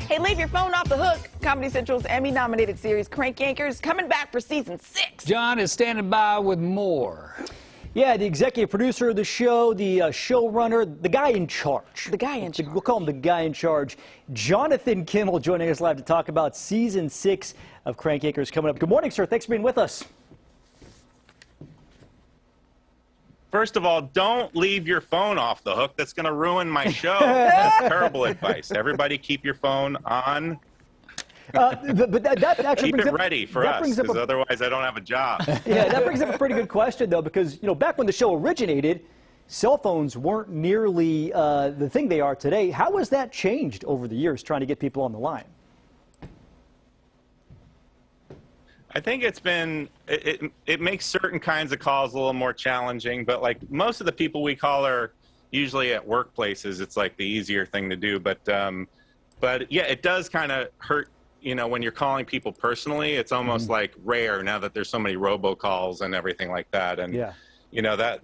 Hey, leave your phone off the hook. Comedy Central's Emmy-nominated series Crank Yankers coming back for season 6. John is standing by with more. Yeah, the executive producer of the show, the showrunner, the guy in charge. The guy in charge. We'll call him the guy in charge. Jonathan Kimmel joining us live to talk about season 6 of Crank Yankers coming up. Good morning, sir. Thanks for being with us. First of all, don't leave your phone off the hook. That's going to ruin my show. That's terrible advice. Everybody keep your phone on. But that actually keep it ready for us, because otherwise I don't have a job. Yeah, that brings up a pretty good question, though, because, you know, back when the show originated, cell phones weren't nearly the thing they are today. How has that changed over the years, trying to get people on the line? I think it's been, it makes certain kinds of calls a little more challenging, but like most of the people we call are usually at workplaces. It's like the easier thing to do, but yeah, it does kind of hurt, you know, when you're calling people personally. It's almost like rare now that there's so many robocalls and everything like that. And yeah, you know, that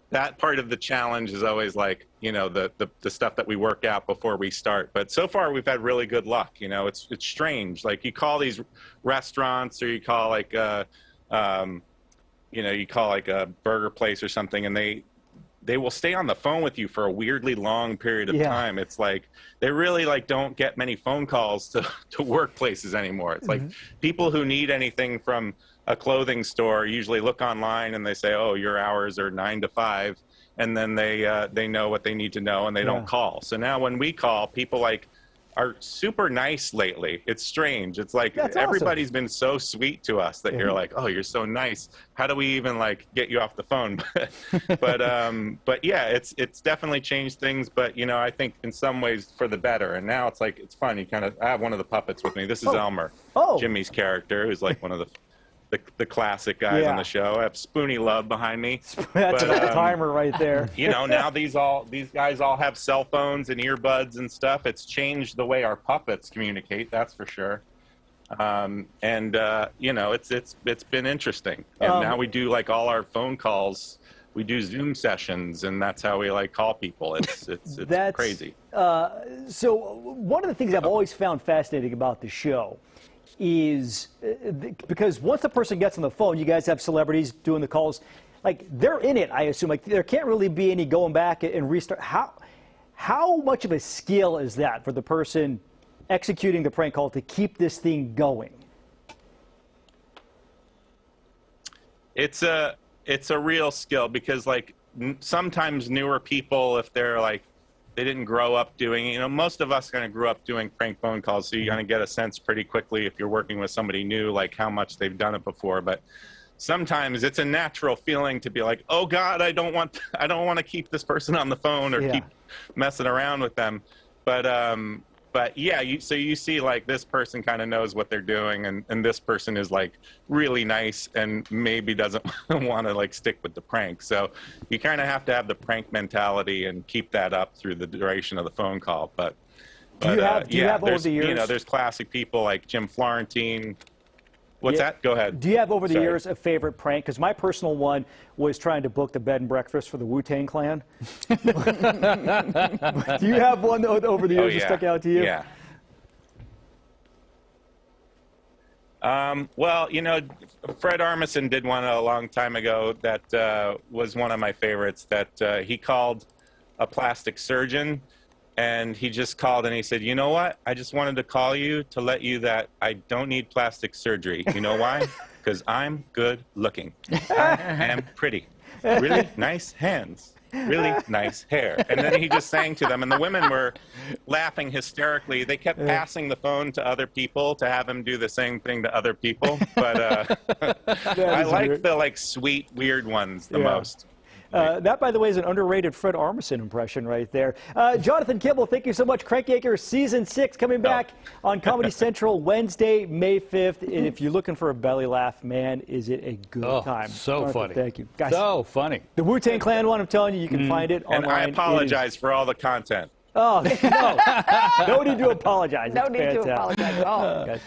that part of the challenge is always like, you know, the stuff that we work out before we start. But so far we've had really good luck. You know, it's strange. Like you call these restaurants, or you call like you know, you call like a burger place or something, and they will stay on the phone with you for a weirdly long period of time. It's like they really like don't get many phone calls to workplaces anymore. It's like people who need anything from a clothing store usually look online and they say, oh, your hours are 9 to 5, and then they know what they need to know, and they don't call. So now when we call, people like are super nice lately. It's strange. It's like everybody's been so sweet to us that you're like, oh, you're so nice. How do we even like get you off the phone? but yeah, it's definitely changed things. But you know, I think in some ways for the better. And now it's like, it's fun. You kind of, I have one of the puppets with me. This is Elmer, Jimmy's character, who's like one of the classic guys on the show. I have Spoonie Love behind me. That's a timer right there. You know, now these guys all have cell phones and earbuds and stuff. It's changed the way our puppets communicate, that's for sure. You know, it's been interesting. And now we do like all our phone calls. We do Zoom sessions, and that's how we like call people. It's crazy. So one of the things I've always found fascinating about the show is because once the person gets on the phone, you guys have celebrities doing the calls, like they're in it, I assume. Like there can't really be any going back and restart. How much of a skill is that for the person executing the prank call to keep this thing going? It's a real skill, because like sometimes newer people, if they're like, they didn't grow up doing, you know, most of us kind of grew up doing prank phone calls, so you're going to get a sense pretty quickly if you're working with somebody new, like how much they've done it before. But sometimes it's a natural feeling to be like, oh God, I don't want to keep this person on the phone or keep messing around with them. But yeah, so you see like this person kind of knows what they're doing, and this person is like really nice and maybe doesn't want to like stick with the prank. So you kind of have to have the prank mentality and keep that up through the duration of the phone call. But do you have over the years? You know, there's classic people like Jim Florentine. What's that? Go ahead. Do you have over the years a favorite prank? Because my personal one was trying to book the bed and breakfast for the Wu-Tang Clan. Do you have one over the years that stuck out to you? Yeah. Well, you know, Fred Armisen did one a long time ago that was one of my favorites, that he called a plastic surgeon. And he just called and he said, you know what? I just wanted to call you to let you that I don't need plastic surgery. You know why? Because I'm good looking. I am pretty. Really nice hands. Really nice hair. And then he just sang to them, and the women were laughing hysterically. They kept passing the phone to other people to have him do the same thing to other people. But I like the like sweet, weird ones the most. That, by the way, is an underrated Fred Armisen impression right there. Jonathan Kimmel, thank you so much. Crank Yankers Season 6 coming back on Comedy Central Wednesday, May 5th. And if you're looking for a belly laugh, man, is it a good time. So Jonathan, funny. Thank you. Guys, so funny. The Wu-Tang Clan one, I'm telling you, you can find it online. And I apologize for all the content. Oh, no. No need to apologize. No need to apologize at all.